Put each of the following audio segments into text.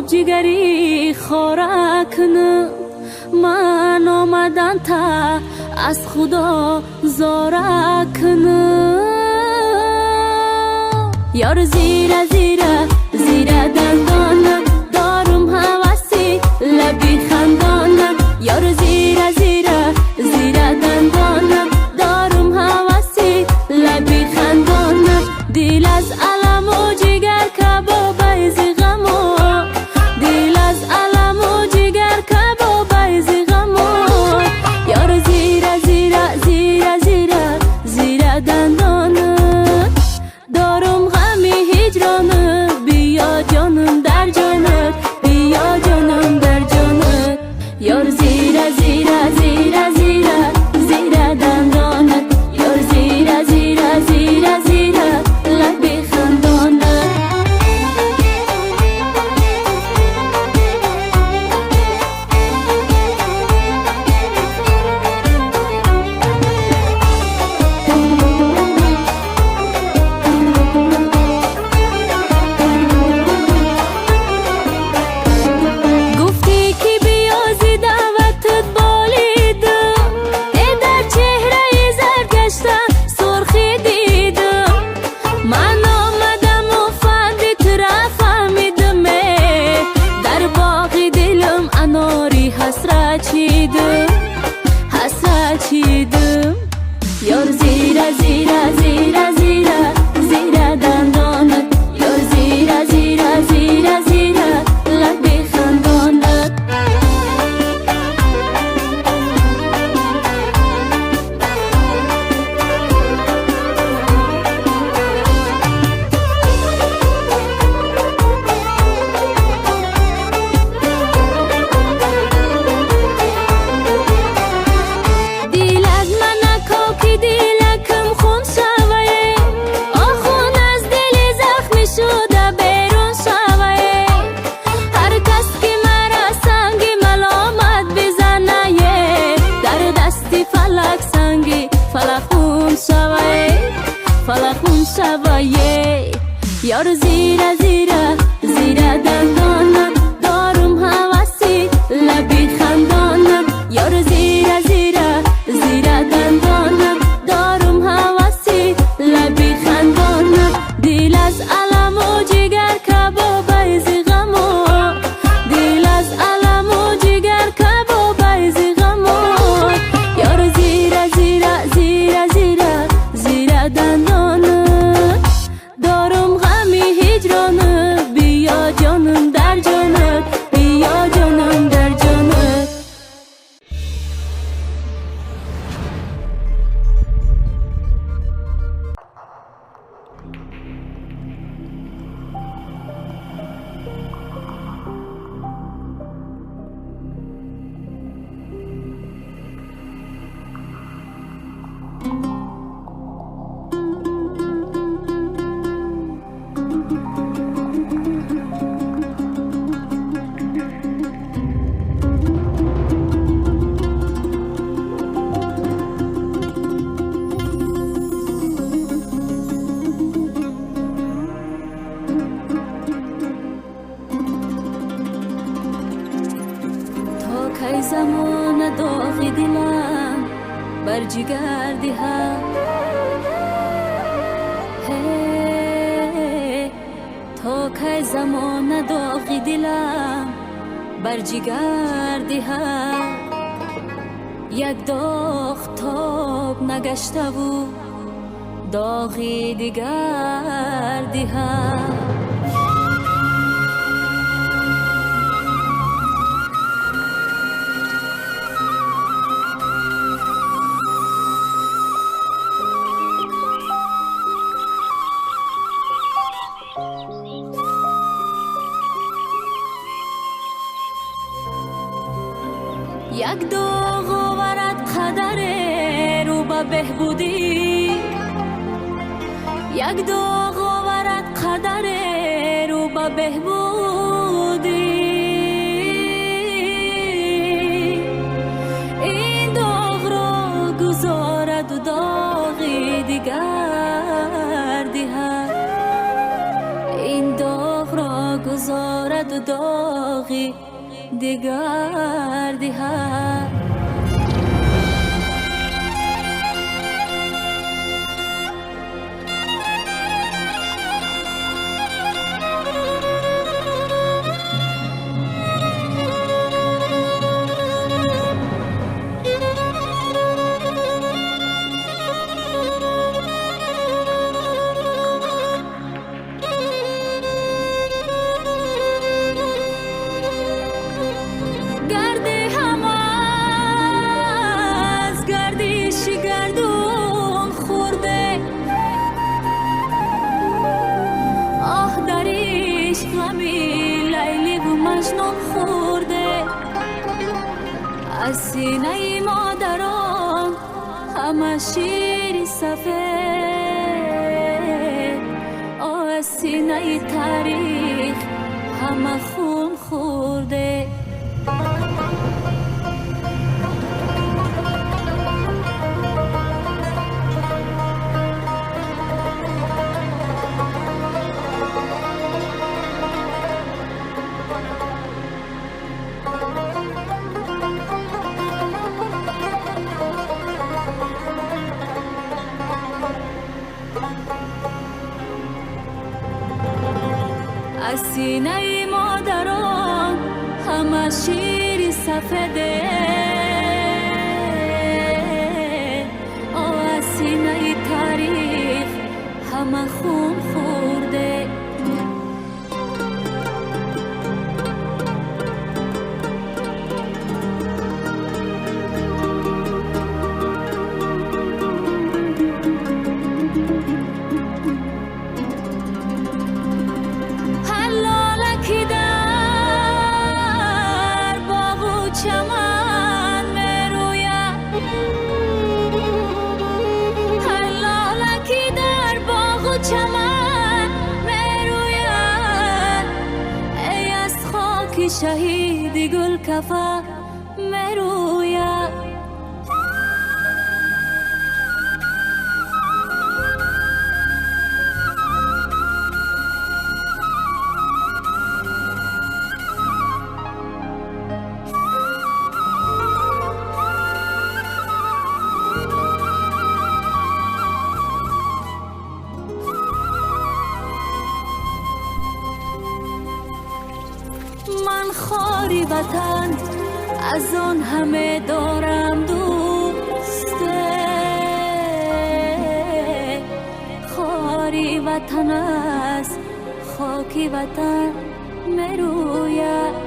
جگری خورکنم من آمدن تا از خدا زارکنم یار زیره زیره زیره دندانم دارم هوسی لبی خندانم یار زیره زیره زیره دندانم دارم هوسی لبی خندانم دل از علم و جگر کباب زیغمو دل از علم و جگر کباب زیغمو یار زیره زیره زیره زیره زیره دندانم دارم غمی هجرانه بیا جانم در جانت بیا جانم در جانت یار زیره زیره زیره زیره زیره دندانت یار زیره زیره زیره زیره لبی خندانت گفتی که بیازی دعوتت بالیدم ای در چهره زرگشتن سرخی دیدم من آمدم و فردی طرف فهمیدم در باغ دلم اناری حسرت چیدم حسرت چیدم یار زیره زیره زیره زیره زیره دندانت یار زیره زیره زیره زیره لبی خندانت دیل از من نکو که دیلکم خون شوه آخون از دل زخمی شده بیرون شوه هر کس که مرا سنگی ملامت بزنه در دستی فلک سنگی فلخون شوه فلخون شوه یار زیره زیره زیره دندانم دارم هوسی لبی خندانم یار زیره زیره زیره دندانم دارم هوسی لبی خندانم دل از علم و جگر کباب زیغمو دل از علم و جگر کباب زیغمو یار زیره زیره زیره زیره زیره دندانم دارم غمی هجرانه بیا جانم در جانت بیا جانم در جانت تا کی زمان داغ دلم بر جگر دهم تا کی زمان داغ دلم بر جگر دهم یک داغ تاب نگشته و داغی دیگر دهم یک داغ آورد قدر رو به بهبودی یک داغ آورد قدر رو به بهبودی این داغ را گذارد و داغی دیگر دهد این داغ را گذارد و داغ دگر دهد. از سینه مادران همه شیر سفید، از سینه تاریخ همه خون خورده. از سینه مادران همه شیر سفیده، از سینه تاریخ همه خون خورده. شهید گل کفا مرویا، من خاری وطن از آن همه دارم دوست، خاری وطن از خاکی وطن مروید.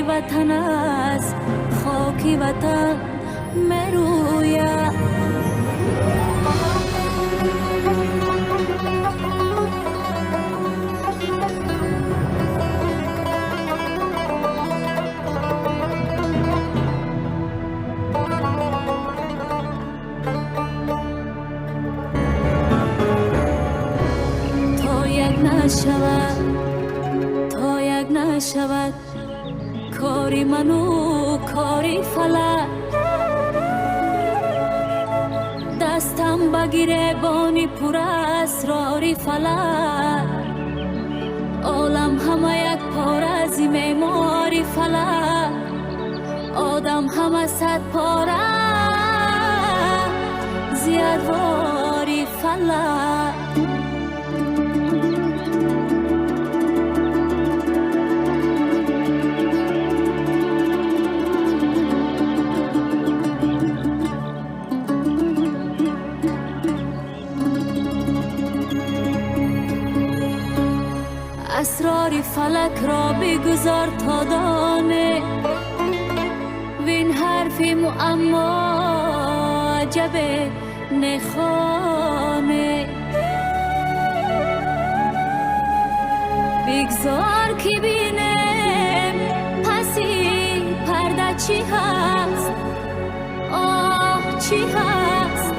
وطن از خاکی وطن مروید. تا یک نشود کاری منو کاری فلک، دستم بگیره بانی پر اسراری فلک، عالم همه یک پاره از معماری فلک، آدم همه صد پاره زیرواری فلک. اسرار فلک را بگذار تا دانه، وین حرف معما عجب نخانه. بگذار که بینم پسی پرده چی هست، آه چی هست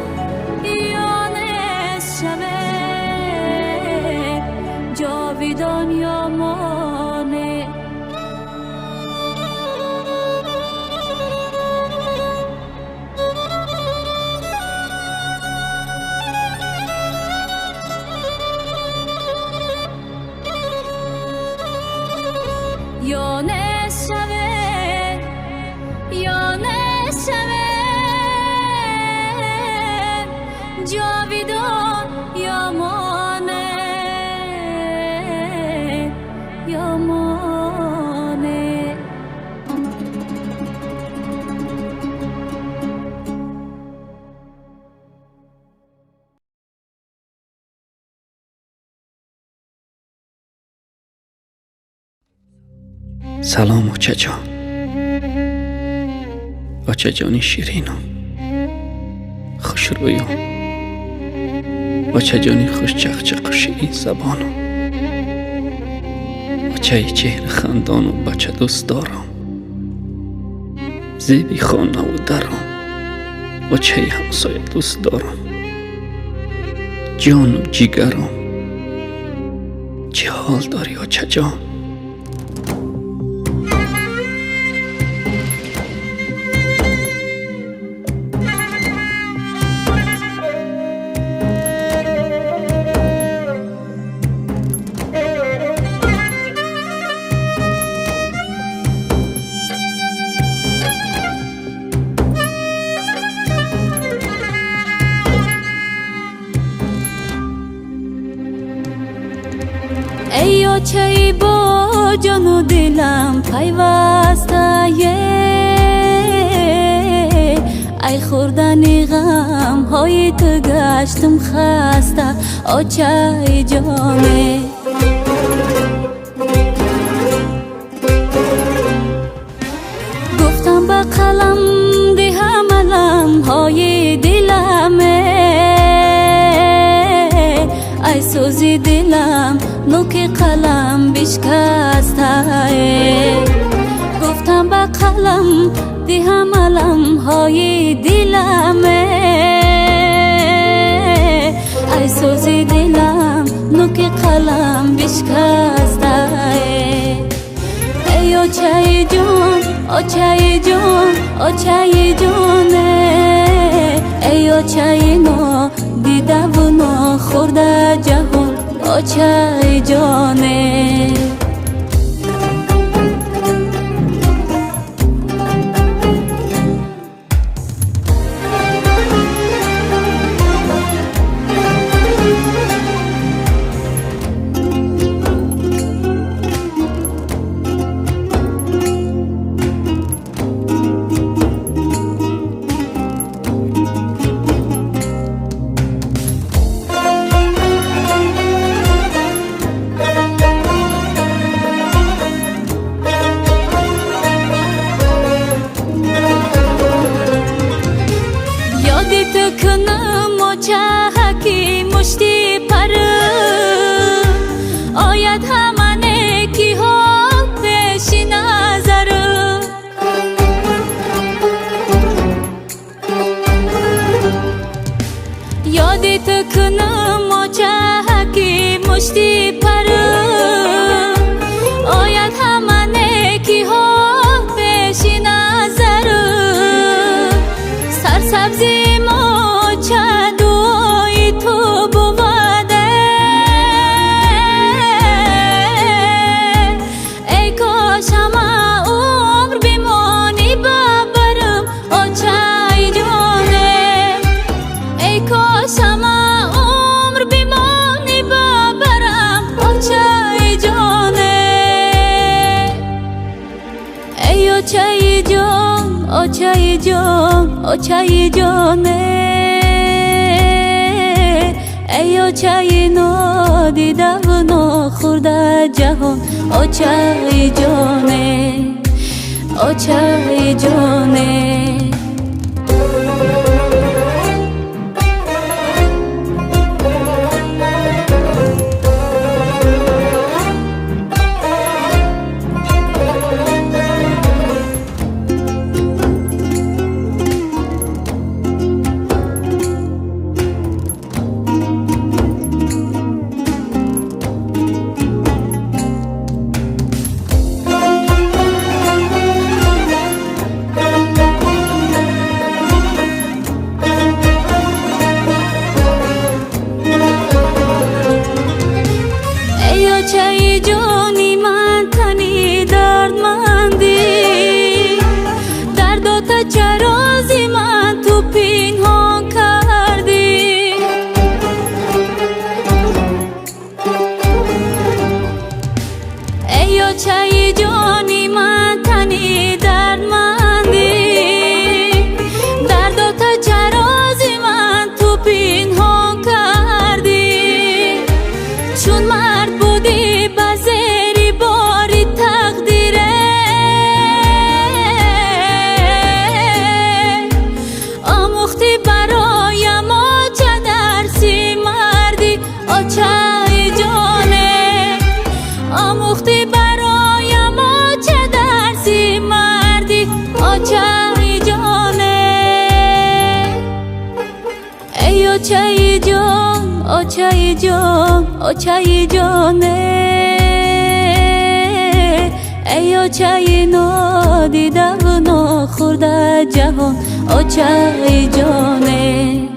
یا نس شوه جاویدان یا مانه. یا نس شوه یا نس شوه جاویدان یا مانه یا مانه. سلام آچه جان، آچه جانی شیرینم، خوش رویم، آچه جانی خوش چقچق و شیرین زبانم، آچه چهر خندان و بچه دوست دارم، زیبی خانه و درم، آچه همسایه دوست دارم، جان و جیگرم. چه حال داری آچه جان؟ ای آچه با جان و دلم پیوسته، ای خوردن غم های تو گشتم خسته آچه جانه. گفتم با قلم دهم علم های دلمه، ای سوزی دلم نوک قلم بشکسته. گفتم با قلم دهم علم های دلمه، ای سوزی دلم نوک قلم بشکسته. ای آچه جان آچه جان آچه جانه، ای آچه نو دیده و نو خورده جهان آچه جانه. کنم آچه کی مشتی پره، آید همانه کی ها پیش نظره. یادی تو کنم آچه کی مشتی پره، آید همانه کی ها پیش نظره. سرسبزی آچه جان آچه جان آچه جانه، ای آچه نو دیده و نو خورده جهان آچه جانه آچه جانه. آچه جانی من تنی دردمندی درداتا چرازی من تو پنهان کردی چون مرد بودی بزری باری تقدیره آموختی برایم آچه درسی مردی آچه جانه آموختی برایم آچه درسی مردی آچه جانه ای آچه جان آچه جان آچه جانه ای آچه نادیده و ناخورده جهان آچه جانه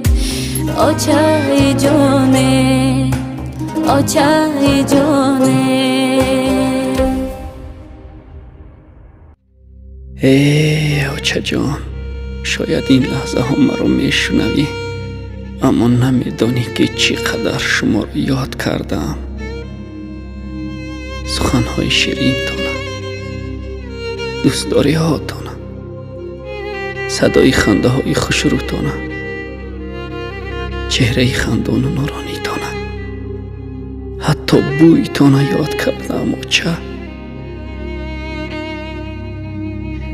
آچه جانه آچه جانه ای آچه جان، شاید این لحظه ها مرا میشنوی اما نمیدانی که چقدر شما رو یاد کردم. سخنهای شیرین تانه، دوستداری ها تانه، صدای خنده های خوش رو تانه، چهره خندان و نورانی تانه، حتی بوی تانه یاد کردم. آچه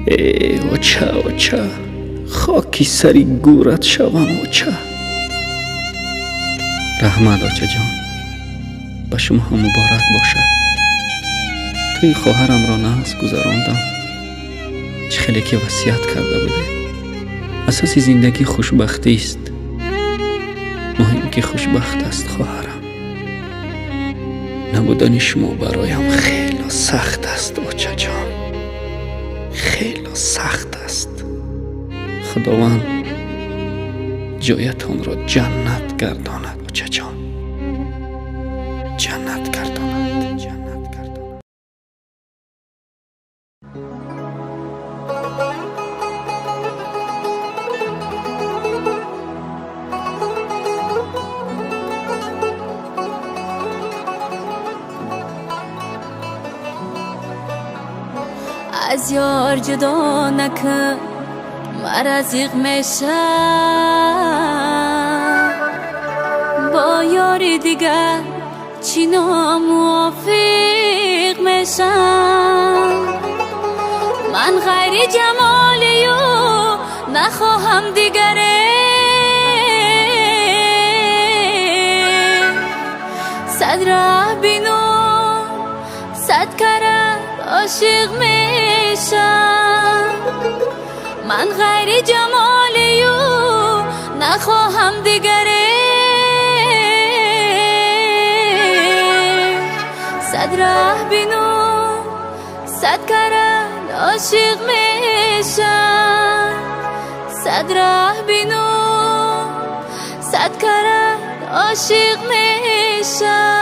ای آچه آچه، خاکی سری گورت شوم. آچه رحمت آچه جان، به شما هم مبارک باشد. توی خواهرم را نحس گذراندم. چه خیلی که وصیت کرده بوده. اساس زندگی خوشبختی است. مهم که خوشبخت است خواهرم. نبودن شما برایم خیلی سخت است آچه جان، خیلی سخت است. خداوند جایتان را جنت گرداند آچه جان، جنت گرداند، جنت گرداند. از یار جدا نکن مرزیق میشم با یاری دیگر چی ناموافق میشم من غیر جمالی و نخواهم دیگره صد راه بینو صد کرد عاشق میشم من غیر جمالی و نخواهم دیگره صد راه بینو صد کرد عاشق میشم صد راه بینو صد کرد عاشق میشم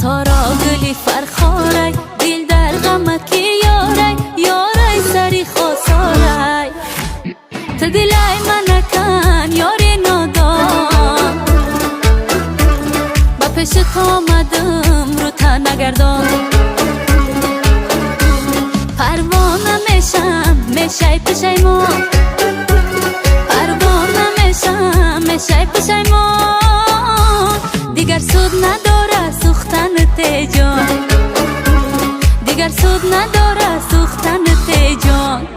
سارا گلی فرخارای دل در غمکی یارای سری خسارای تو دلای من نکن یاری نادان با پیشت آمدم رو تا نگردان پروانه میشم میشای پشیمان پروانه میشم میشای پشیمان دیگر سود نداره سوختن جان دیگر سود نداره سوختن جان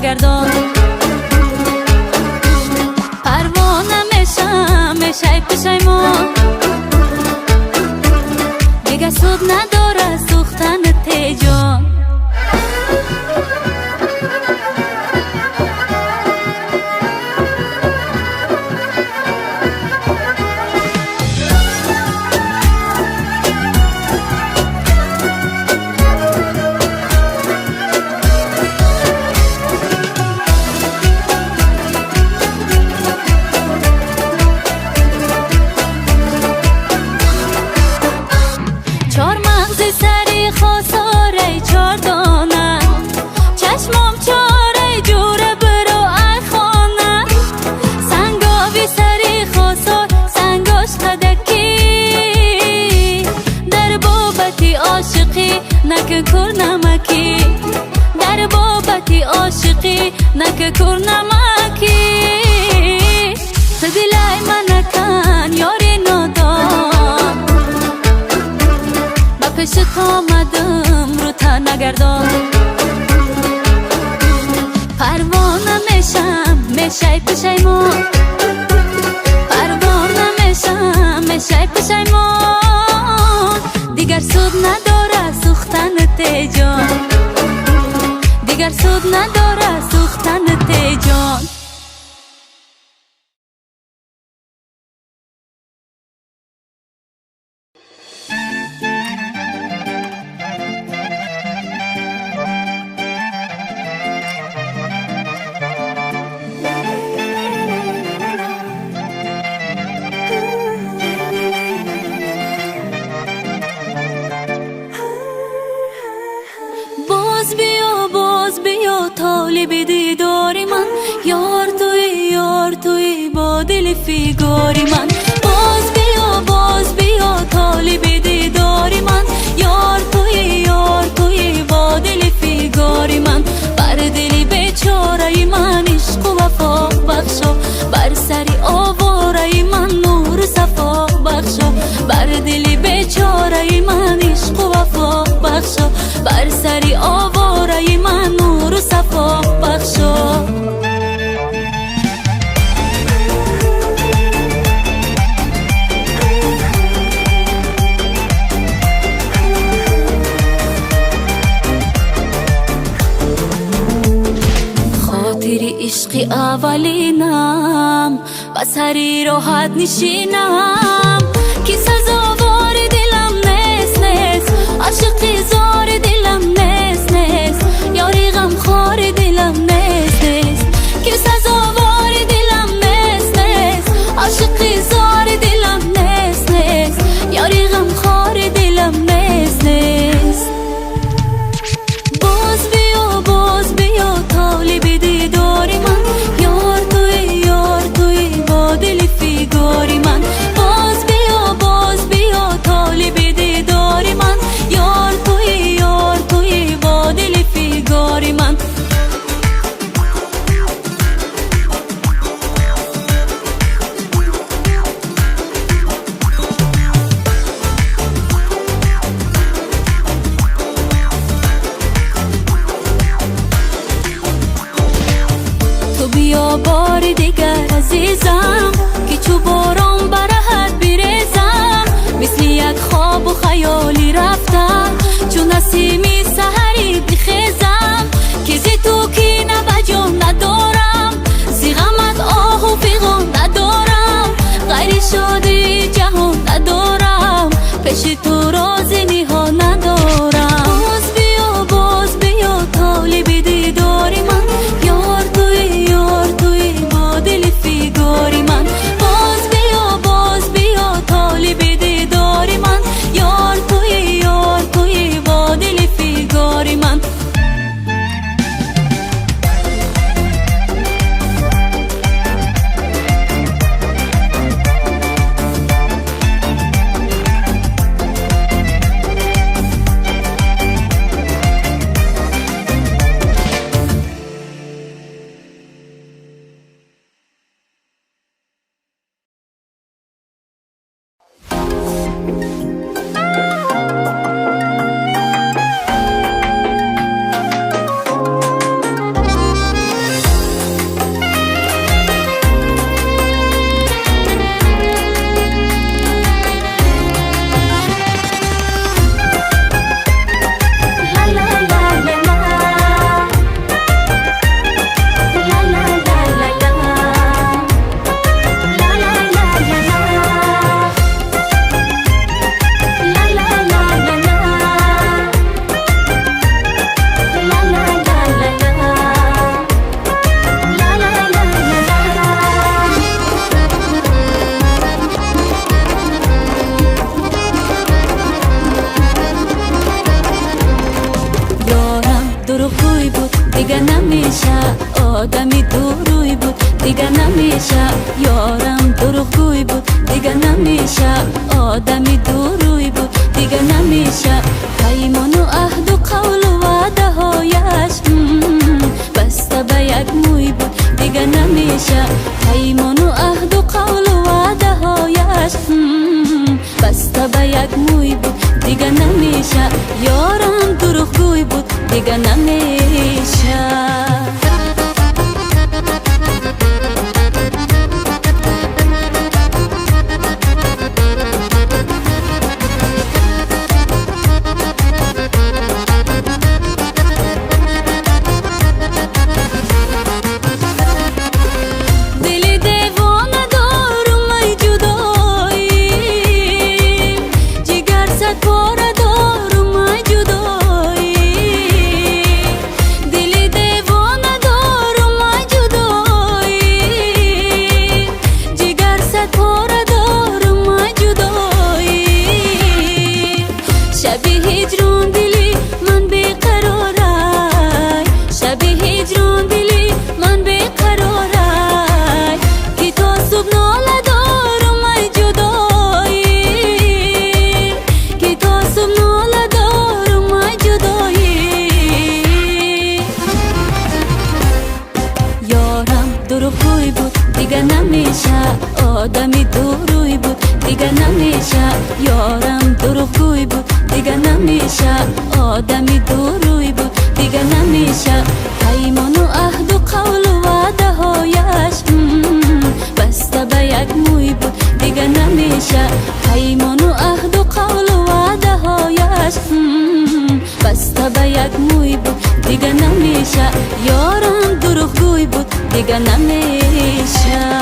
نگردان پروانه میشم میشه پشیمان دیگه سود نداره سوختن تیجان چار مغز سری خساره چار دانه چشمم چاره جوره برو ای خانه سنگاوی سری خسار سنگاش قدکی در بابتی عاشقی نکه کور نمکی در بابتی عاشقی نکه کور نمکی تو دلای من نکن یاری نادان پیشت آمدم رو تا نگردان پروانه میشم میشه پشیمان پروانه میشم میشه پشیمان دیگر سود نداره سوختن تیجان دیگر سود نداره سوختن تیجان باز بیا طالب دیداری من یار توی با دل فیگاری من باز بیا طالب دیداری من یار توی با دل فیگاری من بر دل بیچاره من عشق و وفا بخشو بر سری آواره من نور صفا بخشو بر دل بیچاره من عشق و وفا بخشو بر سری آواره من نور صفا بخشو عشق اولینم بسری راحت نشینم کی سزاوار دلم نیست عاشقی زار دلم نیست یاری غم خار دلم نیست کی سزاوار دلم نیست عاشقی زار دلم نیست یاری غم خار دلم نیست باز بیا طالب دیداری من یار توی با دل فیگاری من باز نمیشه یارم دروغگوی بود دیگه نمیشه آدمی دوروی بود دیگه نمیشه پیمان و عهد و قول و وعده هایش بسته به یک موی بود دیگه نمیشه پیمان و عهد و قول و وعده هایش بسته به یک موی بود دیگه نمیشه یارم دروغگوی بود دیگه نمیشه دروغگوی بود دیگه نمیشه آدمی دوروی بود دیگه نمیشه یارم دروغگوی بود دیگه نمیشه آدمی دوروی بود دیگه نمیشه پیمان و عهد و قول و وعده هایش بسته به یک موی بود دیگه نمیشه پیمان و عهد و قول و وعده هایش بسته به یک موی بود دیگه نمیشه یارم دروغگوی بود دیگه نمیشه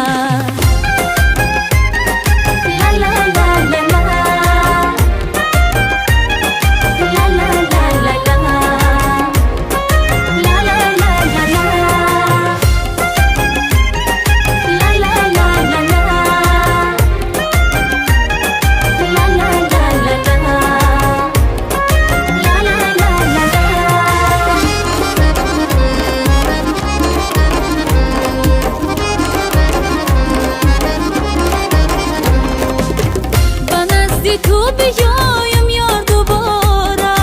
تو بیایم یار دوباره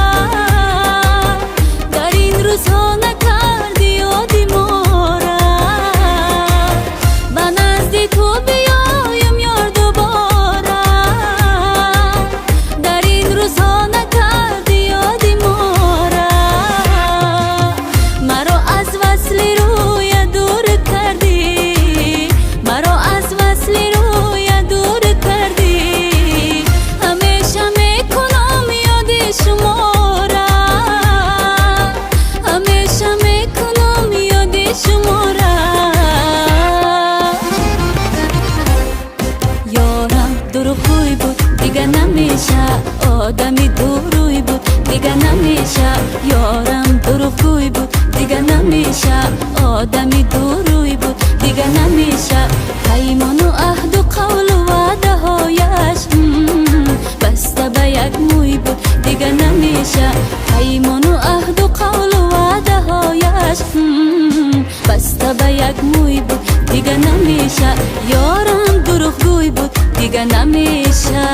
در این روزها نکردی یادی ما را به نزد تو بیایم یار دوباره در این روزها نکردی یادی ما را مرا از وصل روی دور کردی مرا از وصل روی دور کردی شما را همیشه میکنم یاد شما را یارم دروغگوی بود دیگه نمیشه آدمی دوروی بود دیگه نمیشه یارم دروغگوی بود دیگه نمیشه آدمی دوروی بود دیگه نمیشه پیمان و عهد و قول و وعده هایش بسته به یک موی بود دیگه نمیشه پیمان و عهد و قول و وعده هایش بسته به یک موی بود دیگه نمیشه یارم دروغگوی بود دیگه نمیشه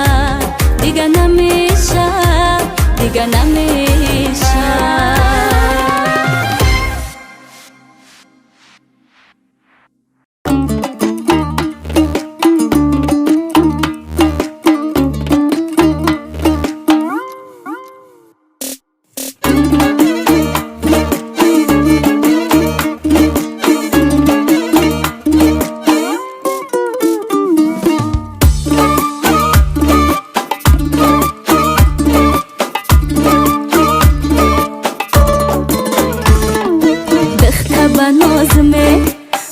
دیگه نمیشه دیگه نمیشه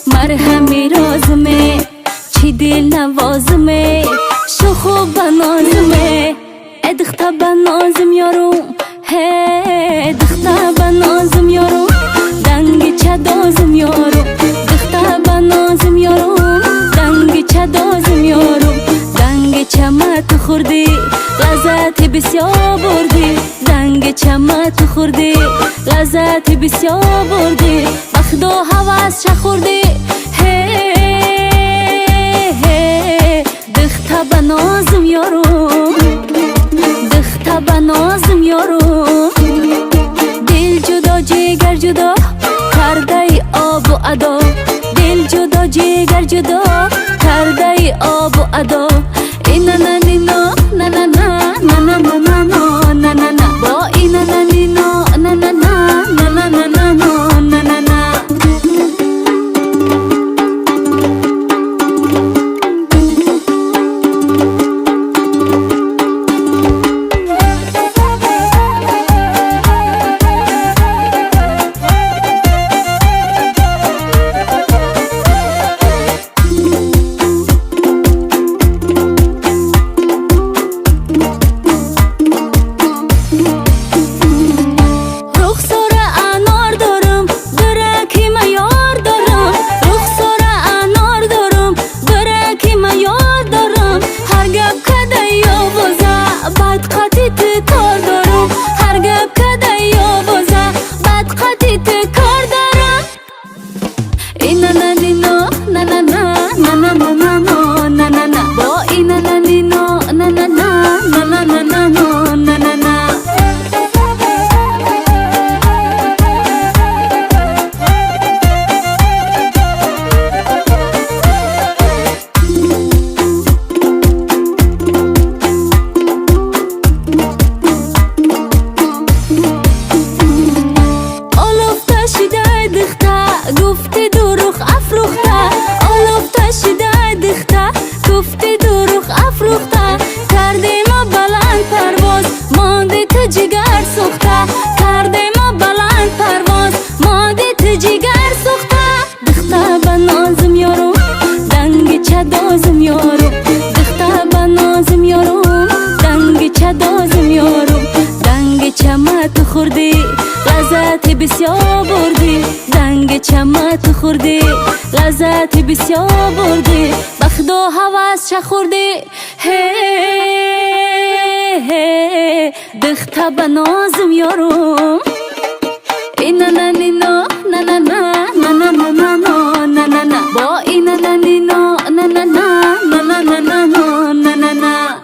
مرهمی رازمه چی دل نوازمه شو خوب بنازمه ادختا بنازم یارم هی دختا بنازم یارم دنگی چه دازم یارم دختا بنازم یارم دنگی چه دازم یارم دنگی چه مت خوردی لذت بسیار بردی دنگی چه مت خوردی لذت بسیار بردی بخت و حواس چه خوردی هی نازم یارو دخته به نازم یارو دل جدا جگر جدا کرده ای آب و ادا دل جدا جگر جدا کرده ای آب و ادا اینا نه نینا نه نه نه نه نه نه نه نه نه نه با اینا نه نینا نه نه نه نه نه نه نه نه نه نه لذت بسیار بردی بخت و هوس چه خوردی هی دخته به نازم یارو اینا نه نینا نه نه نه نه نه نه نه نه نه نه با اینا نه نینا نه نه نه نه نه نه نه نه نه نه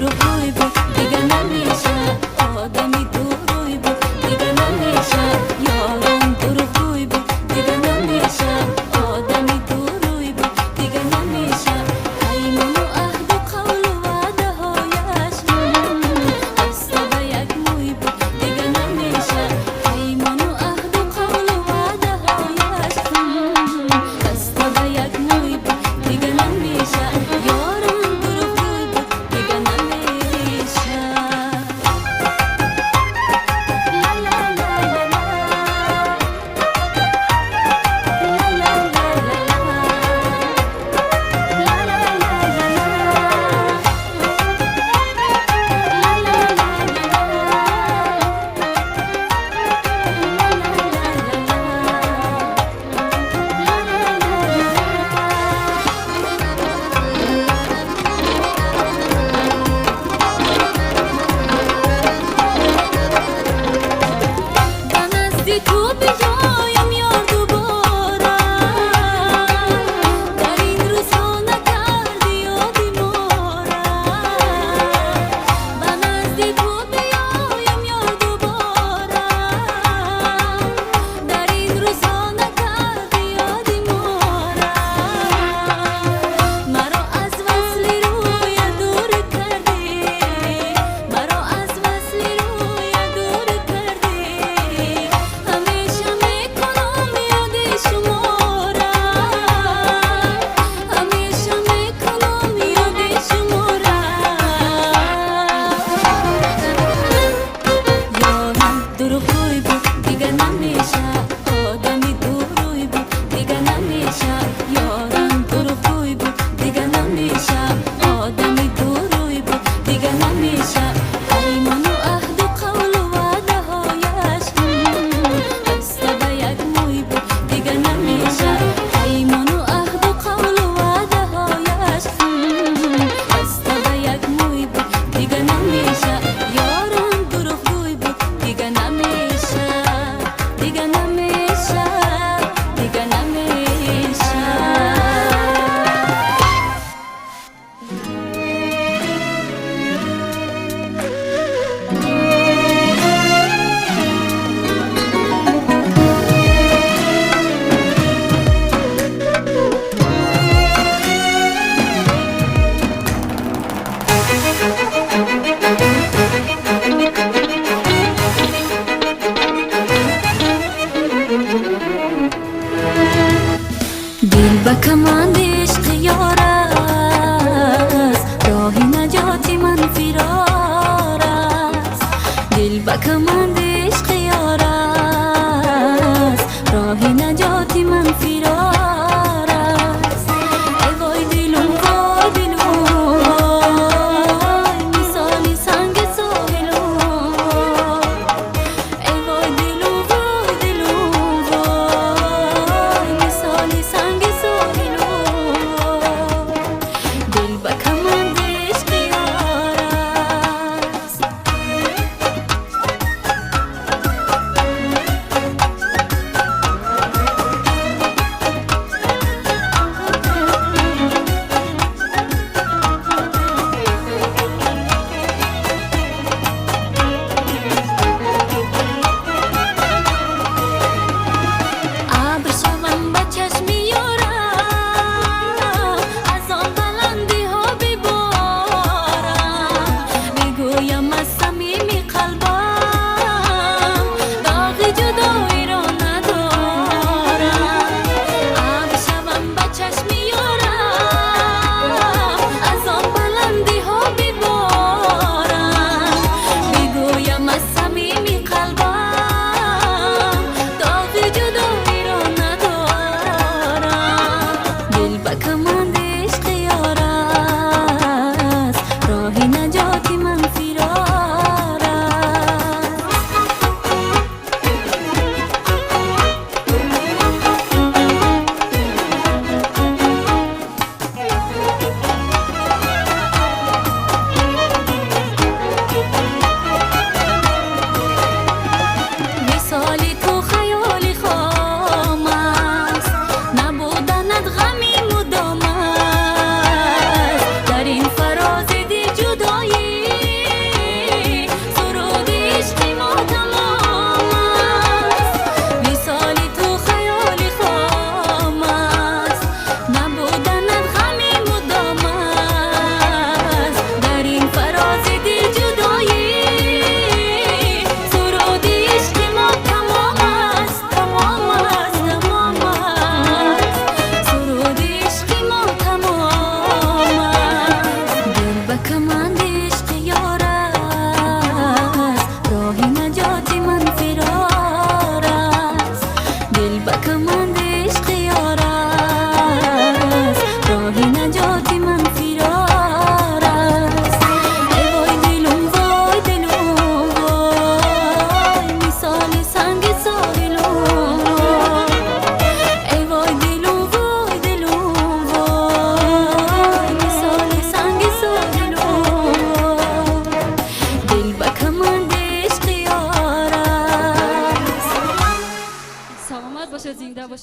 رو روی بود دیگه نمیشه آدمی تو روی بود دیگه نمیشه یارم تو رو روی بود دیگه نمیشه آدمی تو روی بود دیگه نمیشه پیمان و عهد و قول و وعده هایش بسته به یک موی بود دیگه نمیشه پیمان و عهد و قول و وعده هایش بسته به یک موی بود دیگه نمیشه یارم تو رو روی بود دیگه نمیشه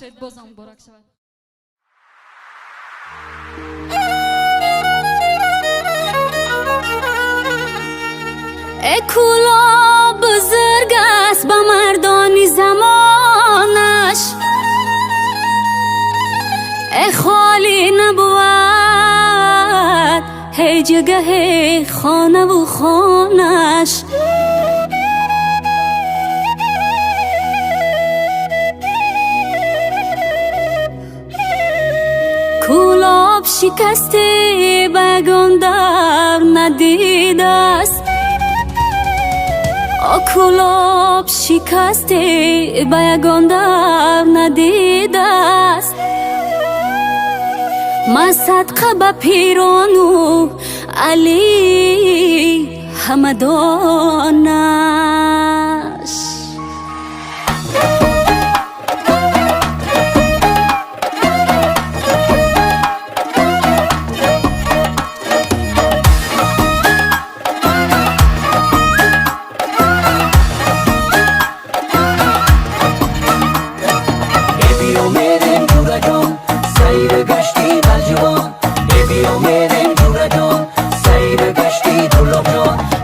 باشید. بازم مبارک شود. اکولا بزرگ است با مردانی زمانش، خالی نبود هی جگه خانه و خانش. کلاب شکسته بگان در ندیده است، کلاب شکسته بگان در ندیده است. ما صدقه به پیرانو علی همدانش.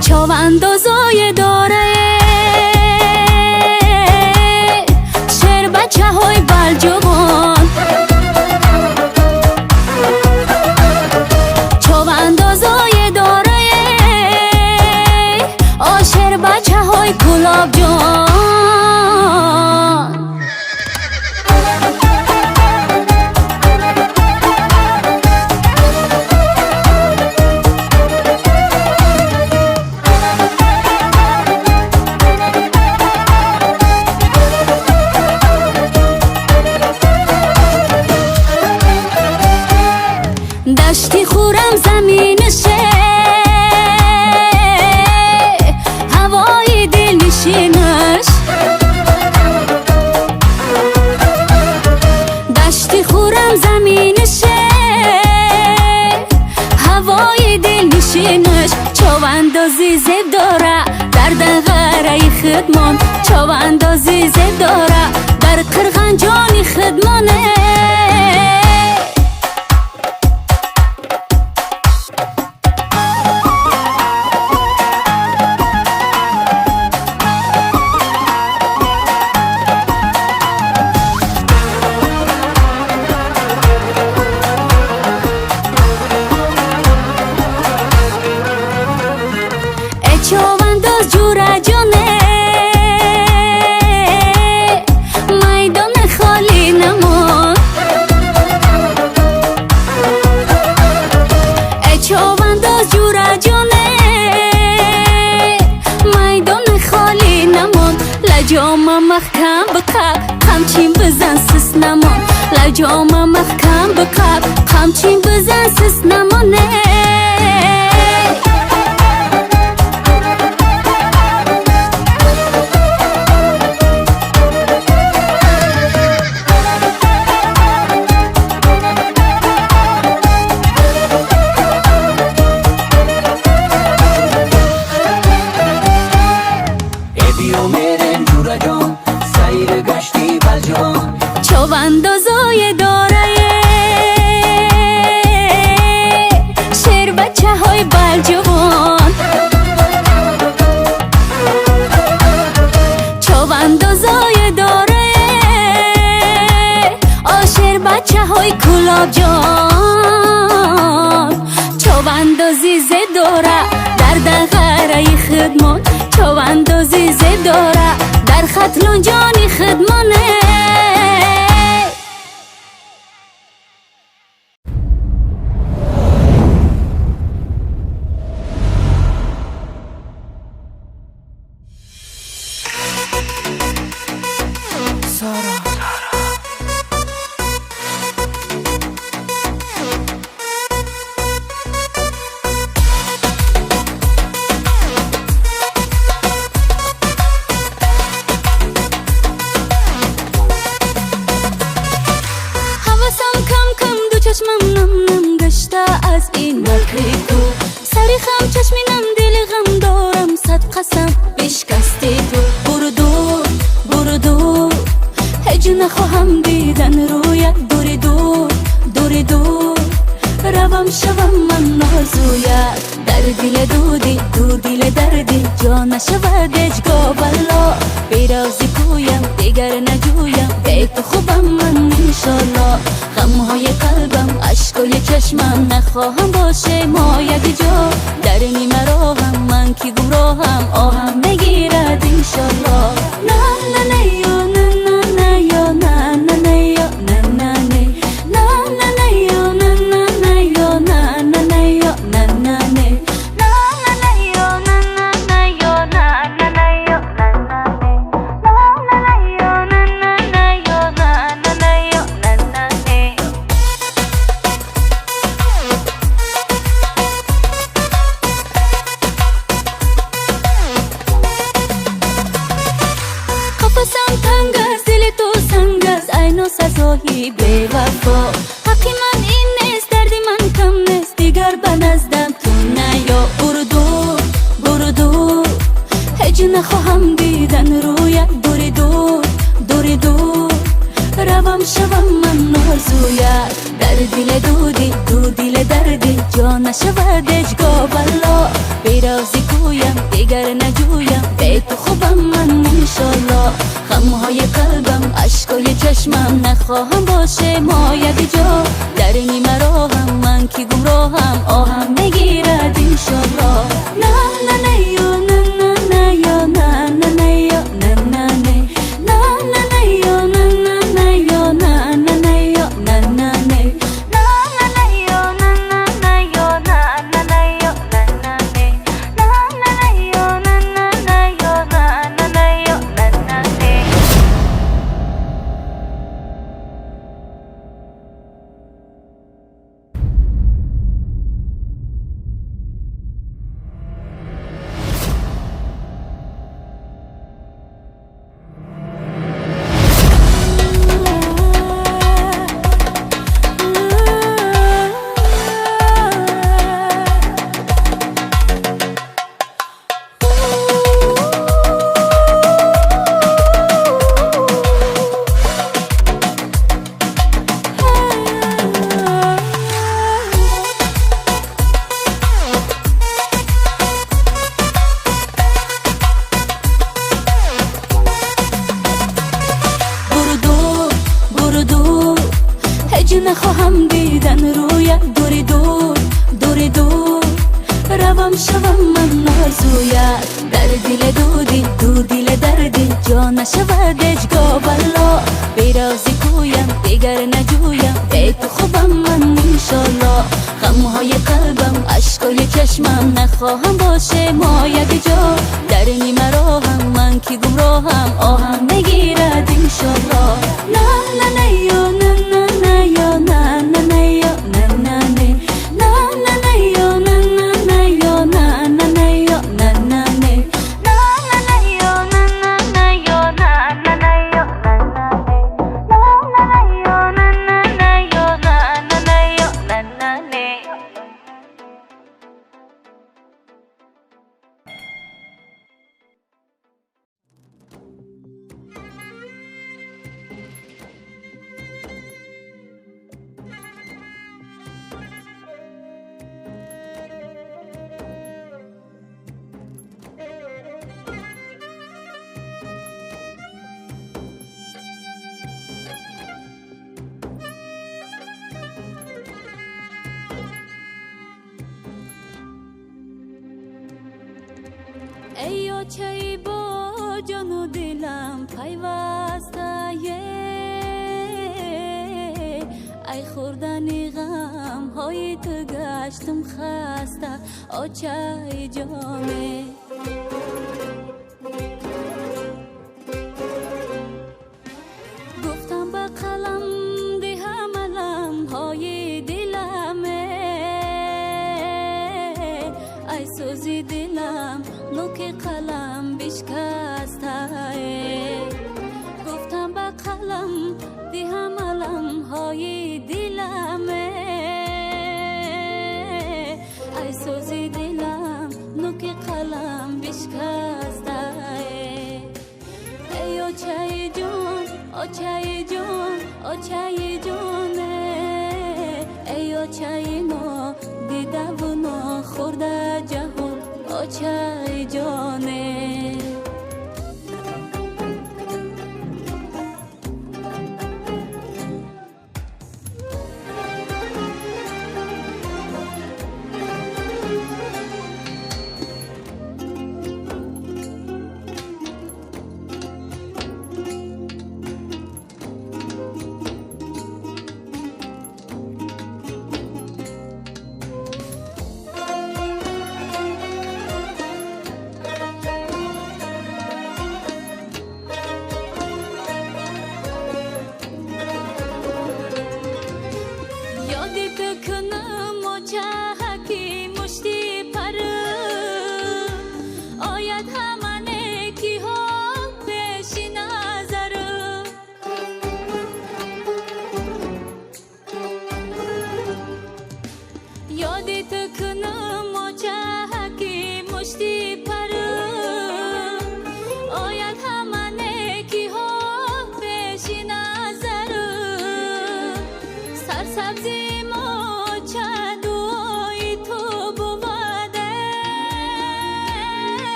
چواندازای داره شیر بچه های بلجوان، چواندازای داره آشیر بچه های گلاب جان. دشتی خورم زمینشه هوای دل نشینش، دشتی خورم زمینشه هوای دل نشینش. چواندازی زیب داره در دغره خدمان، چواندازی زیب داره در قرغنجان خدمانه. چوانداز جوره جانه میدان خالی نمان، چوانداز جوره جانه میدان خالی نمان. لجام محکم بقب همچین بزن سس نمان، لجام محکم بقب همچین بزن سس نمانه. چواندازای داره شیر بچه های بلجوان، چواندازای داره آشیر بچه های گلاب جان. چواندازی زید داره در دغره خدمان، چواندازی زید داره در خطلون جانی خدمانه. جا نشود اجگاه بلا بیرازی کویم دیگر نجویم به تو خوبم من انشالله غمهای قلبم عشقای چشمم نخواهم باشه ما یک جا در نیمه راهم من کی گمراهم آهم بگیرد انشالله نه نه نه یا نه نه نه یا نه نه نه یا نه نه نه نه نه نه یا نه نه نه یا نه نه نه یا نه نه نه سزایی به وفا حقی من این نیست دردی من کم نیست دیگر به نزدم تو نیا برو دور برو دور هیچ نخواهم دیدن رویت دوری دور دوری دور روم شوم من نازویت در دل دودی دو دل دردی جا نشود اجگاه بلا بیرازی کویم دیگر نجویم به تو خوبم من انشالله غمهای قلبم عشقای چشمم نخواهم باشه ما یک جا در نیمه راهم من کی گمراهم آهم بگیرد انشالله نه نه نه یا نه نه نه یا نه نه نه یا نه نه نه نه نه نه یا نه نه نه یا نه نه نه یا نه نه نه نخواهم دیدن رویت دوری دور دوری دور روم شوم من نازویت در دل دودی دو دل دردی جا نشود اجگاه بلا بیرازی کویم دیگر نجویم به تو خوبم من انشالله غمهای قلبم عشقای چشمم نخواهم باشه ما یک جا در نیمه راهم من کی گمراهم آهم بگیرد انشالله نه نه نه یا نه نه نه یا نه نه نه یا نه نه نه نه نه نه یا نه نه نه یا نه نه نه یا نه نه نه ای چای با جان و دلم پیوسته ای خوردن غم های تو گشتم خسته آچای جامه گفتم با قلم دهم علم های دلمه ای سوزی دلم نوک قلم بشکسته گفتم با قلم دهم علم های دلمه ای سوزی دلم نوک قلم بشکسته ای آچای جان آچای جان آچای جانه ای آچای ما دیده و نخورده جهان آچای جانه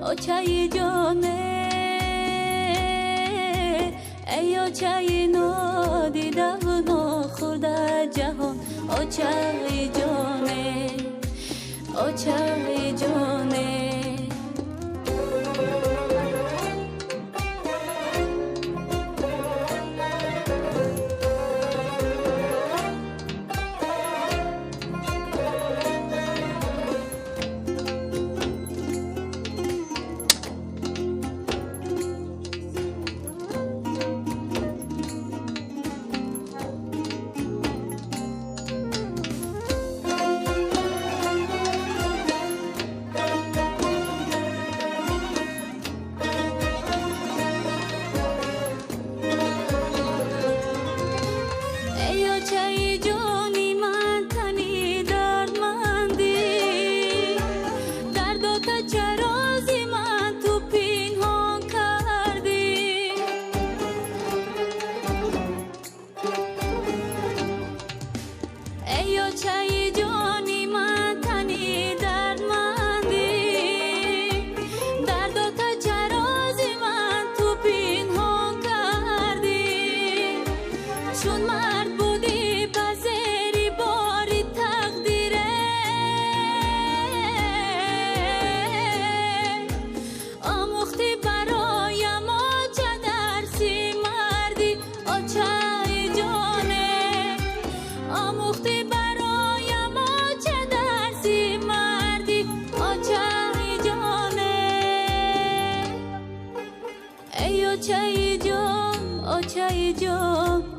آچای جانه ای آچای نادیده و ناخورده جهان آچای جانه آچای جانه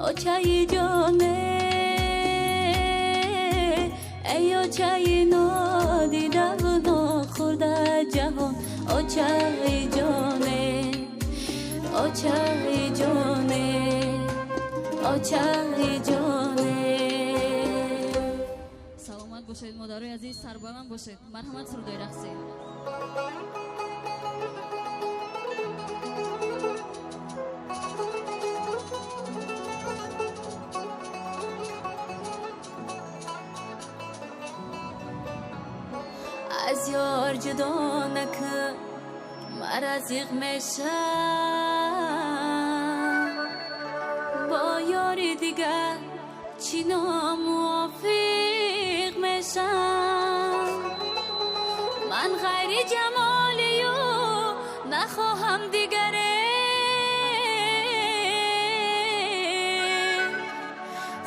آچای جانه ای آچای نادیده و ناخورده جهان آچای جانه آچای جانه آچای جانه سلامت باشید مادرای عزیز سربلند باشید مرحمت سرودای رقصی از یار جدا نکن مرزق میشم با یار دیگر چی ناموافق میشم من غیر جمالی و نخواهم دیگره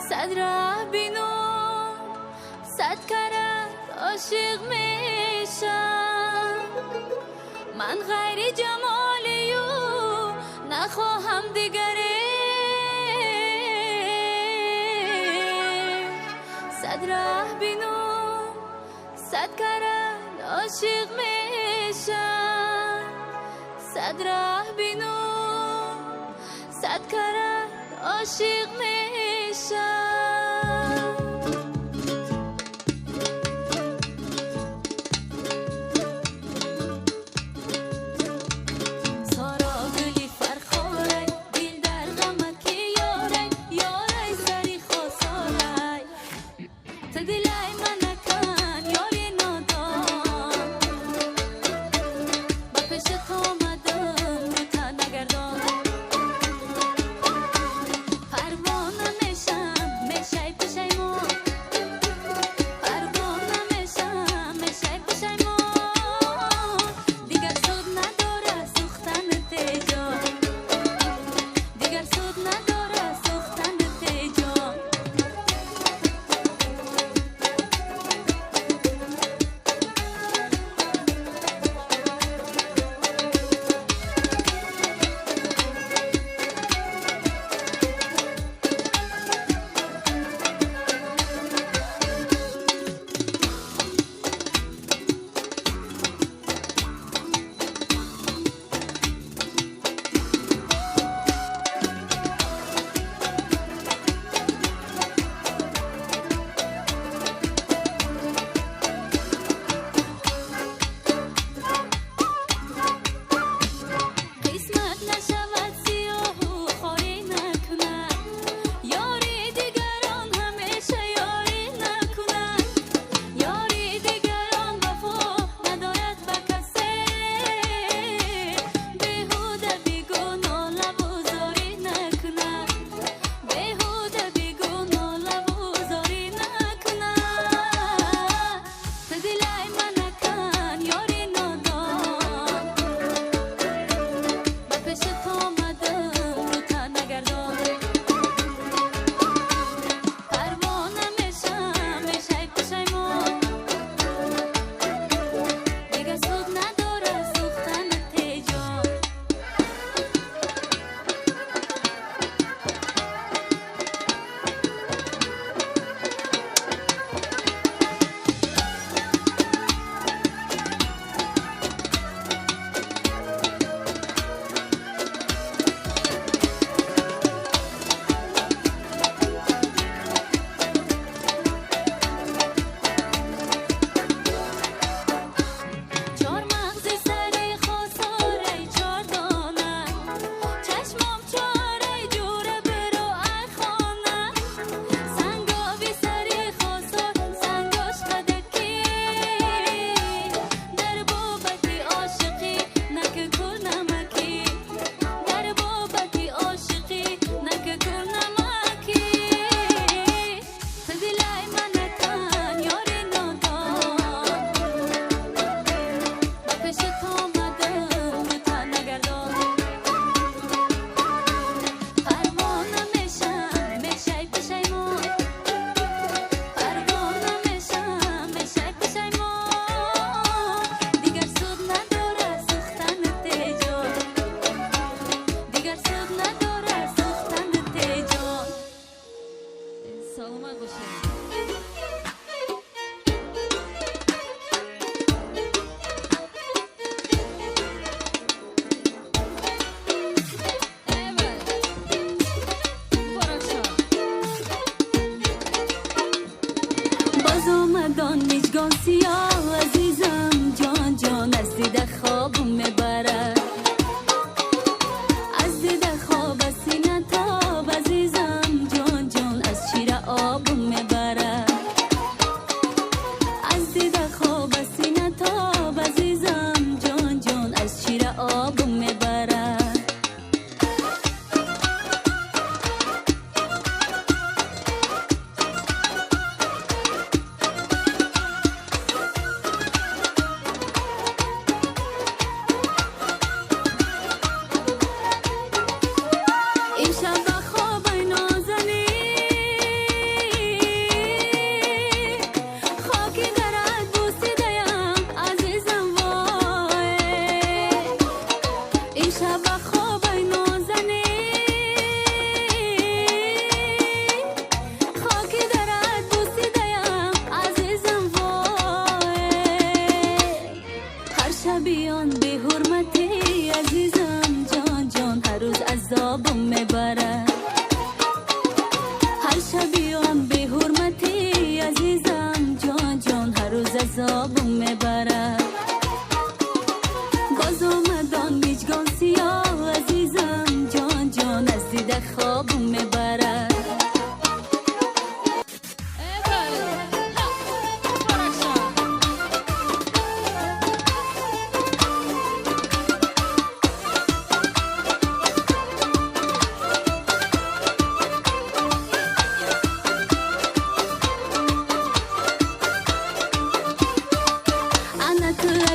صد راه بینو صد کرد عاشق میشم من غیر جمالی و نخواهم دیگره صد راه بینو صد کرد عاشق میشم صد راه بینو صد کرد عاشق میشم саломат бошед. باز آمدان مژگان سیاه عزیزم جان جان از دیده خوابم میبرد از دیده خواب از سینه تاب عزیزم جان جان از شیر آبم میبرد از دیده خواب از سینه تاب عزیزم جان جان از شیر آبم میبرد بیان به حرمتی عزیزم جان جان هر روز عذابم میبرد هر شبیان به حرمتی عزیزم جان جان هر روز عذابم میبرد باز آمدان مژگان سیاه عزیزم جان جان از دیده خوابم میبرد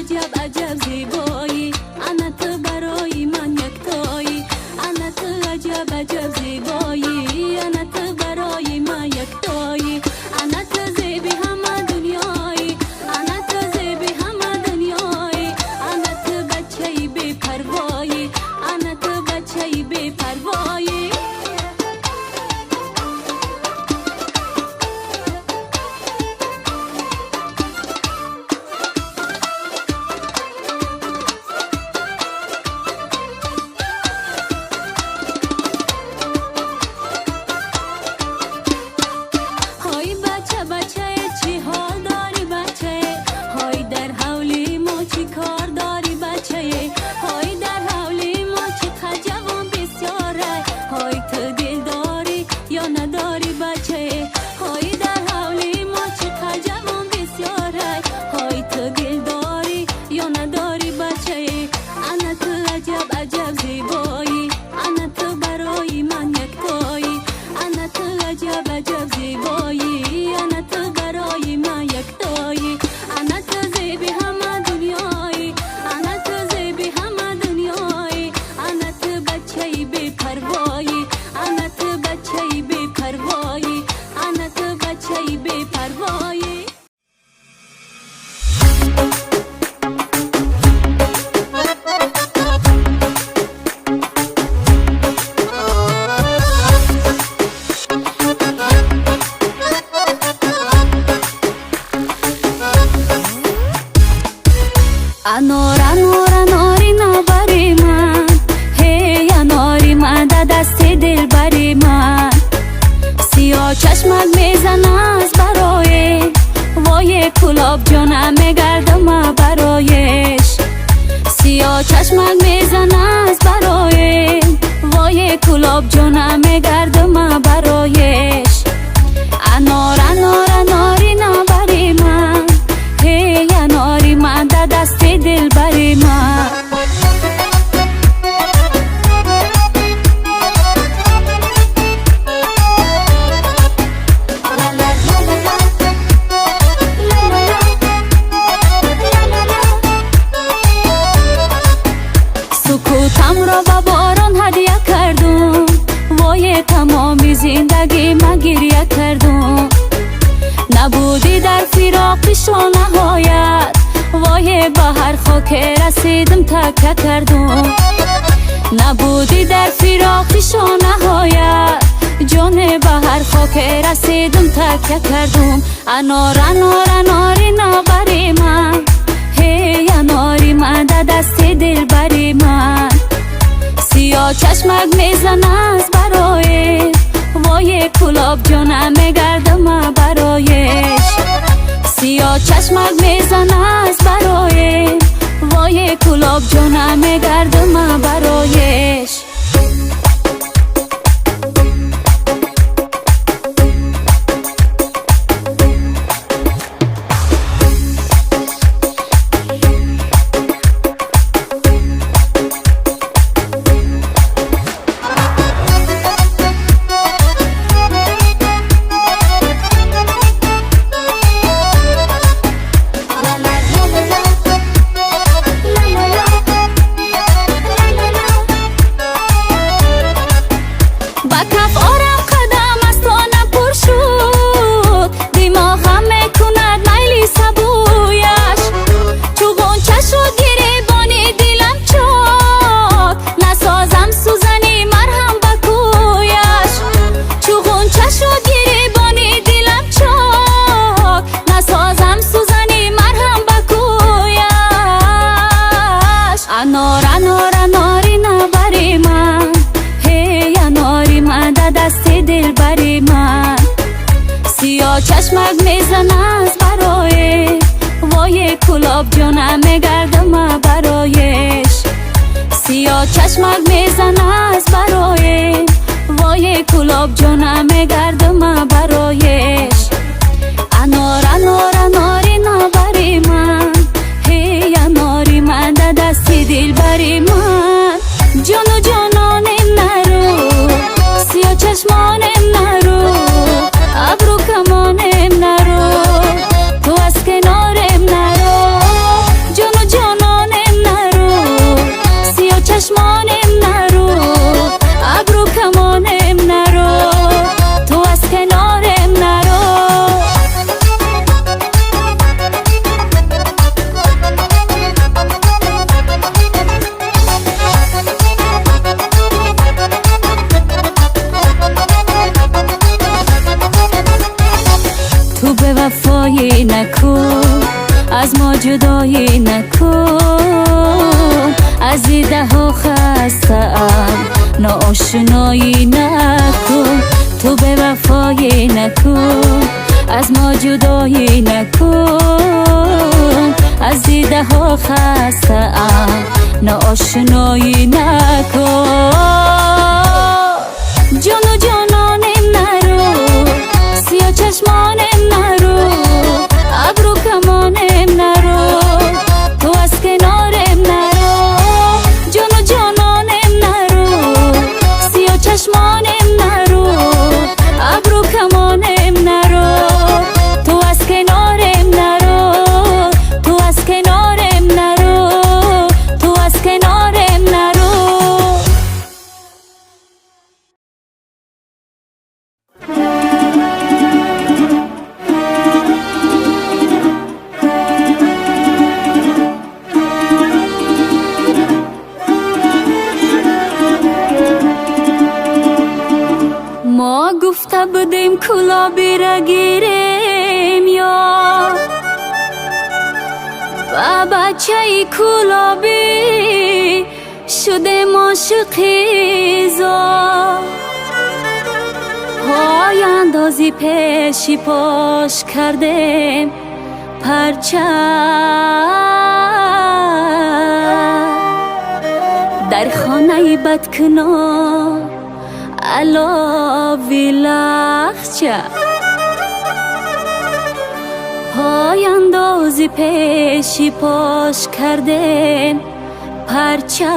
عجب عجب زیبایی انا تو برای من یکتایی انا تو عجب عجب زیبایی انا تو برای من یکتایی انا تو زیبی همه دنیایی انا تو زیبی همه دنیایی انا تو بچه‌ای بی پروایی انا تو بچه‌ای بی پروایی انار انار اناری نبری من هی اناری من در دست دل بری من سیاه چشمت میزن از برای وای کلاب جانم میگردم برایش سیاه چشمت میزن از برای وای کلاب جانم میگردم برایش انار انار اناری نبری من هی اناری من در دست دل بری من سکوتم را با باران هدیه کردم وای تمامی زندگی من گریه کردم نبودی در فراق پیشا نهایت وای با هر خاک رسیدم تکه کردم نبودی در فراق پیشا نهایت جان با هر خاک تا که رسیدم تکیه کردم انار انار اناری نبری من هی اناری من در دست دل بری من سیاه چشمک میزن از برای وای کلاب جانم میگردم برایش سیاه چشمک میزن از برای وای کلاب جانم میگردم برایش چشمک میزن از برای وای کلاب جانم میگردم برایش سیاه چشمک میزن از برای وای کلاب جانم میگردم برایش انار انار اناری نبری من هی اناری من در دست دل بری من جان و جانانم نرو سیاه چشمانم نرو ابرو کمانم نرو تو از کنارم نرو جان و جانانم نرو سیاه چشمانم نرو ابرو کمانم نرو تو از کنارم نرو تو به وفایی نکن از ما جدایی نکن از دیده ها خسته‌ام ناآشنایی نکن تو به وفایی نکن از ما جدایی نکن از دیده ها خسته‌ام ناآشنایی نکن جان و جانانم نرو سیاه چشمانم نرو ابرو کمانم نرو تو از کنارم نرو جان و جانانم نرو سیاه چشمانم نرو ابرو کمانم نرو تو از کنارم نرو تو از کنارم نرو تو از کنارم نرو ما گفته بودیم کلابی را گیریم یا و بچه کلابی شدیم عاشقی زا پای اندازی پیشی پاش کردیم پرچه در خانه بدکنار علاوی لخچه پای اندازی پیشی پاش کردیم پرچه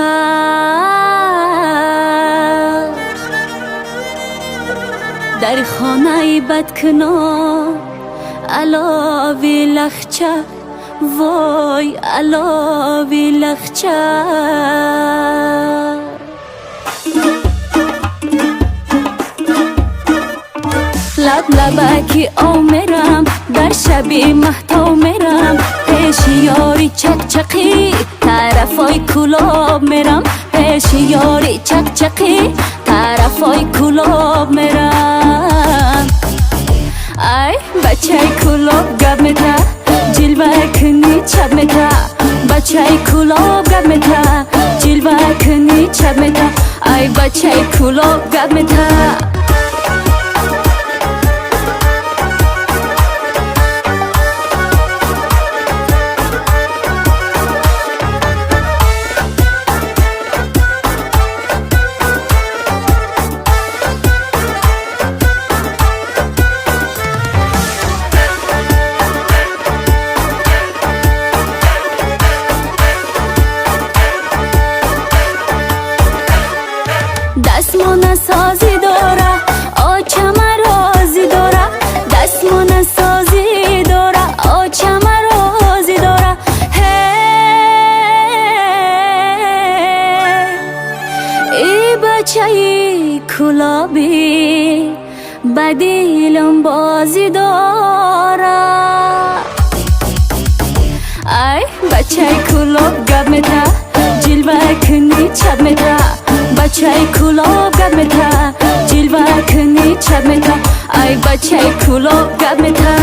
در خانه بدکنار علاوی لخچه وای علاوی لخچه لب لبکی آمرم در شبی مهتو میرم پیش یاری چک چقی طرفای کلاب میرم پیش یاری چک چقی طرفای کلاب میرم بچه کلوب گب میتا جلوه کنی چپ میتا بچه کلوب گب میتا جلوه کنی چپ میتا ای بچه کلوب گب میتا دستمون سازی داره آچم رازی داره دستمون سازی داره آچم رازی داره ای بچه کلابی بدیلم بازی داره ای بچه کلاب گب میتا جلوه کنی چپ میتا بچه کلاب گب میتا جلوه کنی چپ میتا ای بچه کلاب گب میتا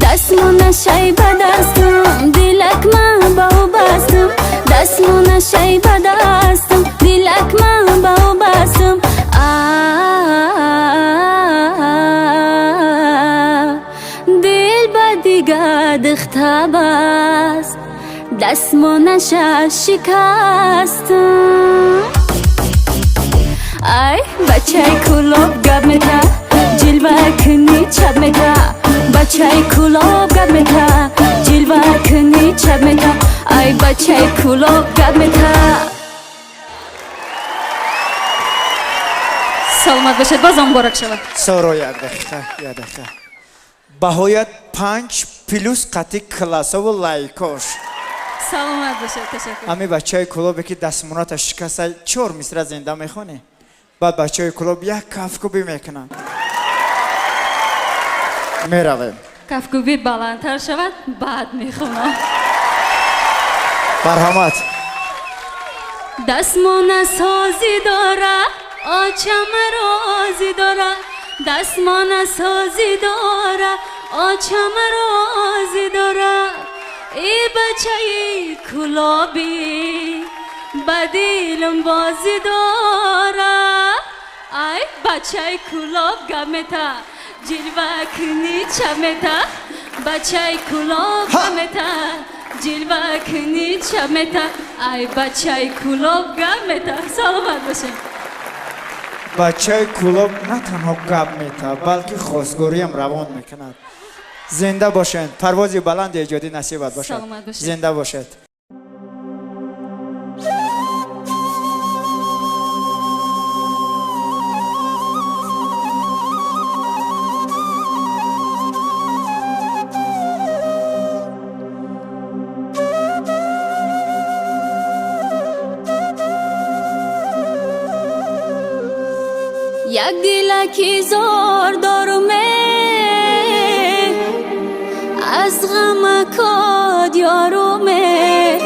دستمون شای به دستم دیلک من با او بستم دستمون شای به دستم دیلک من با او بستم دل به دیگه دخته بست دستمون شکستم ای بچه کلوب گب میتا جلوه کنی چپ میتا بچه کلوب گب میتا جلوه کنی چپ میتا ای بچه کلوب گب میتا سلامت باشید باز مبارک شود سورو یک دقیقه بهایت 5 پلوس قطی کلاسا و لایکوش سلامت باشید تشکر امی بچه کلوبی که دستمونات شکسته 4 مصرع زنده میخونه بعد بچه کلوب یک کفکوبی میکنن میرویم کفکوبی بلندتر شود بعد میخونم مرحمت دستمون سازی داره آچم رازی داره دستمون سازی داره آچم رازی داره ای بچه کلابی بدیلم بازی داره ای بچه کلاب گب میتا جلوه کنی چپ میتا بچه کلاب گب میتا جلوه کنی چپ میتا ای بچه کلاب گب میتا سلامت باشه بچه کلوب نه تنها گب میتا بلکه خواستگاری هم روان میکند زنده باشند پروازی بلند ایجادی نصیبت باشد سلامت باشید. زنده باشد یک دیلکی زار دارمه از غم کاد یارومه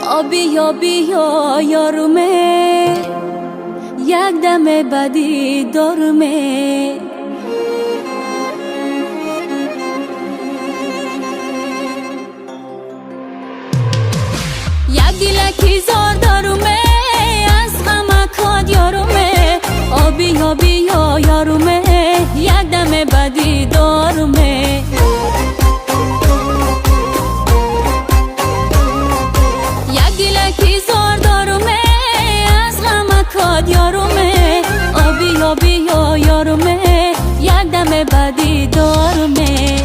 آبی یا یارومه یک دم بدی دارمه یک دیلکی زار دارمه از غم کاد یارومه آبی یا یارومه یک دم بدی دارمه یک گلکی زار دارمه از غم کاد یارومه آبی یا یارومه یک دم بدی دارمه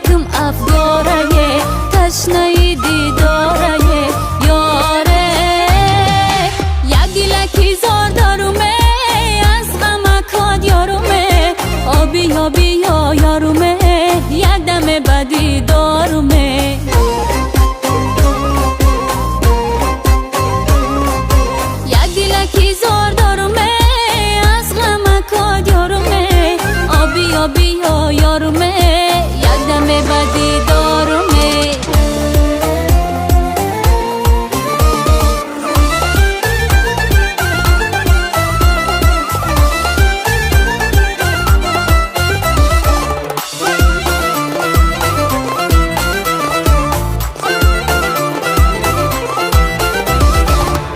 یکم افگاره تشنه دیداره یاره یک گیلکی زار دارومه از غمکات یارومه آبی آبی یارومه یک دم بدی دارومه یک گیلکی زار دارومه از غمکات یارومه آبی آبی یارومه یک دم بدی دارومه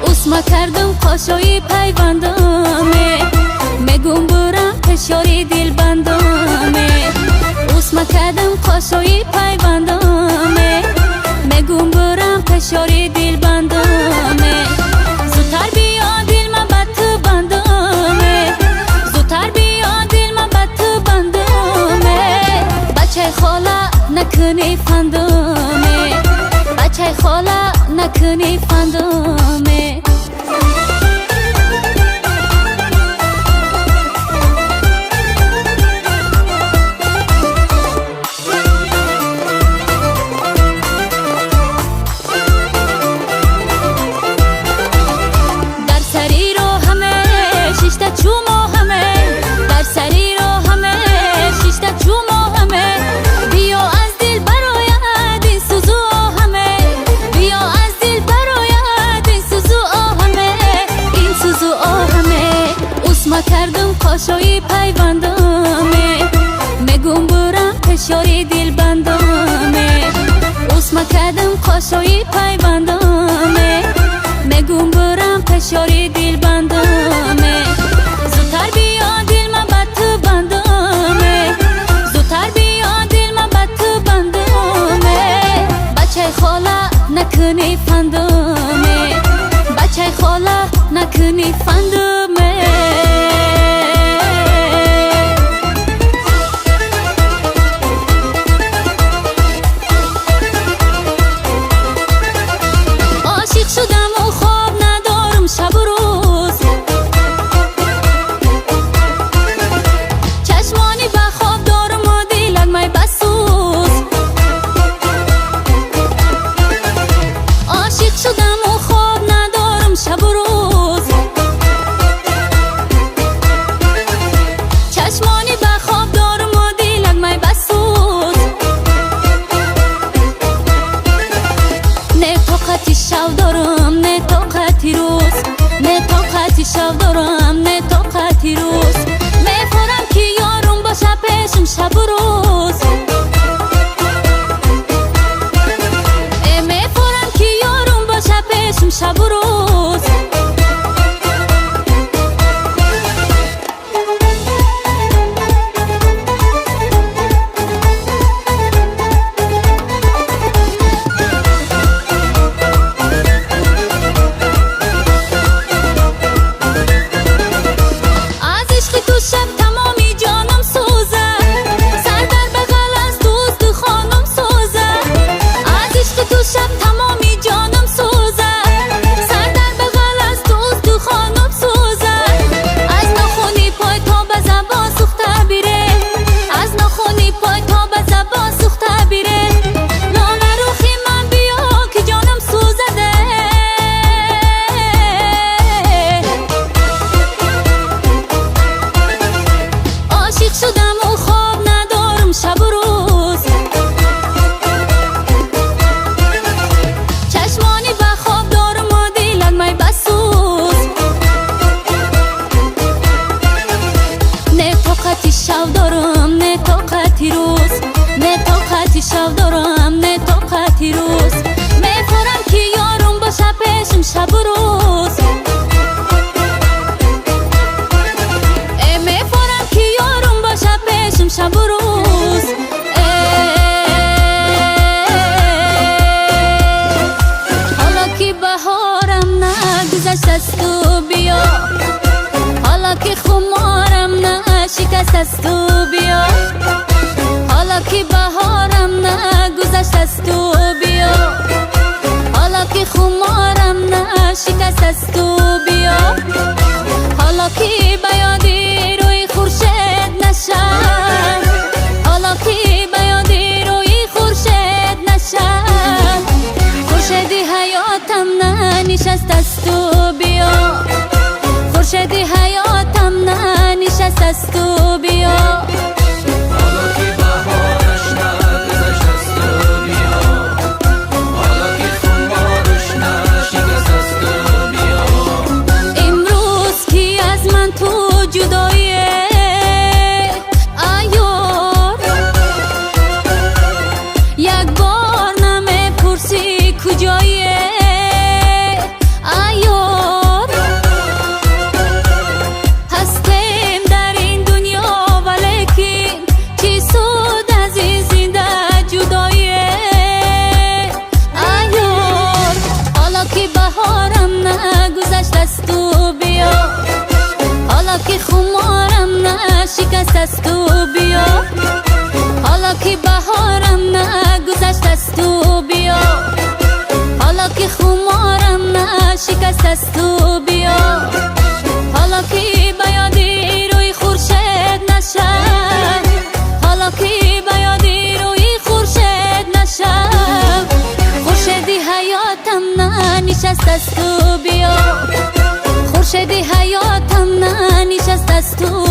اسما کردم قاشوی پیوندمه میگم برم فشاری دل بندمه اسما کردم قاشوی پیوندمه میگم برم فشاری دل بندمه زودتر بیا دل من بد تو بندمه زودتر بیا دل من بد تو بندمه بچه خاله نکنی فندمه بچه خاله نکنی فندمه کردم قاشوی پیوندمه میگم برم فشاری دل بندمه اسما کردم قاشوی پیوندمه میگم برم فشاری دل بندمه زودتر بیا دل من بد تو بندمه زودتر بیا دل من بد تو بندمه بچه خاله نکنی فندمه بچه خاله نکنی فندمه شب دارم نه طاقتی روز میفرم که یارم باشه پیشم شب و روز میفرم که یارم باشه پیشم شب و روز شب دارم نه طاقتی روز میفرم که یارم باشه پیشم شب و روز میفرم که یارم باشه پیشم شب و روز حالا که بهارم نگذشت از تو بیا حالا که خمارم نشکست از تو بیا حالا که بهارم است و بیا حالا که بهارم نگذشت است و بیا حالا که خمارم نشکست است و بیا حالا که بیادی روی خورشید نشم حالا که بیادی روی خورشید نشم خورشیدی حیاتم ننشست است و بیا خورشیدی حیاتم ننشست است و